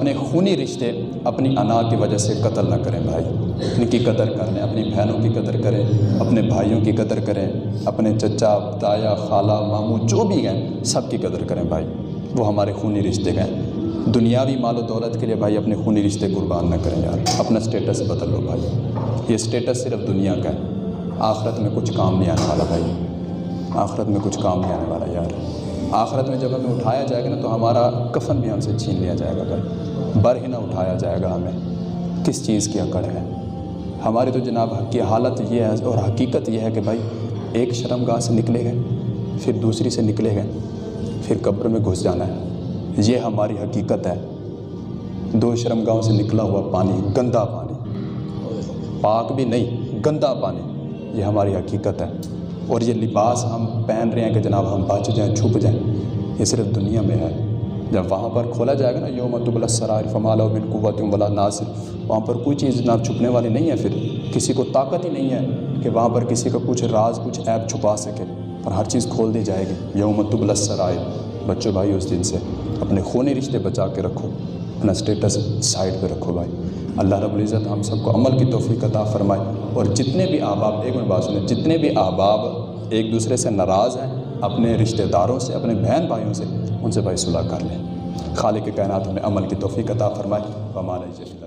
اپنے خونی رشتے اپنی انا کی وجہ سے قتل نہ کریں بھائی، ان کی قدر کر لیں، اپنی بہنوں کی قدر کریں، اپنے بھائیوں کی قدر کریں، اپنے چچا تایا خالہ ماموں جو بھی ہیں سب کی قدر کریں بھائی، وہ ہمارے خونی رشتے گئے۔ دنیاوی مال و دولت کے لیے بھائی اپنے خونی رشتے قربان نہ کریں یار، اپنا سٹیٹس بدل لو بھائی، یہ سٹیٹس صرف دنیا کا ہے، آخرت میں کچھ کام نہیں آنے والا بھائی، آخرت میں کچھ کام نہیں آنے والا یار۔ آخرت میں جب ہمیں اٹھایا جائے گا نا تو ہمارا کفن بھی ہم سے چھین لیا جائے گا بھائی، بر ہی نہ اٹھایا جائے گا ہمیں، کس چیز کی اکڑ ہے ہماری؟ تو جناب کی حالت یہ ہے اور حقیقت یہ ہے کہ بھائی ایک شرمگاہ سے نکلے گئے، پھر دوسری سے نکلے گئے، پھر قبر میں گھس جانا ہے، یہ ہماری حقیقت ہے۔ 2 شرمگاہوں سے نکلا ہوا پانی، گندا پانی، پاک بھی نہیں گندا پانی، یہ ہماری حقیقت ہے۔ اور یہ لباس ہم پہن رہے ہیں کہ جناب ہم بچ جائیں، چھپ جائیں، یہ صرف دنیا میں ہے۔ جب وہاں پر کھولا جائے گا نا یوم تبلی السرائر فما لہ من قوۃ ولا ناصر، وہاں پر کوئی چیز جناب چھپنے والی نہیں ہے، پھر کسی کو طاقت ہی نہیں ہے کہ وہاں پر کسی کا کچھ راز کچھ عیب چھپا سکے، اور ہر چیز کھول دی جائے گی۔ یوم تبلی السرائر، بچوں بھائی اس دن سے اپنے خونی رشتے بچا کے رکھو، اپنا سٹیٹس سائڈ پہ رکھو بھائی۔ اللہ رب العزت ہم سب کو عمل کی توفیق عطا فرمائے، اور جتنے بھی احباب، ایک منٹ بات سنیں، جتنے بھی احباب ایک دوسرے سے ناراض ہیں، اپنے رشتہ داروں سے، اپنے بہن بھائیوں سے، ان سے بھائی صلح کر لیں۔ خالق کائنات ہمیں عمل کی توفیق عطا فرمائے۔ وما علیہ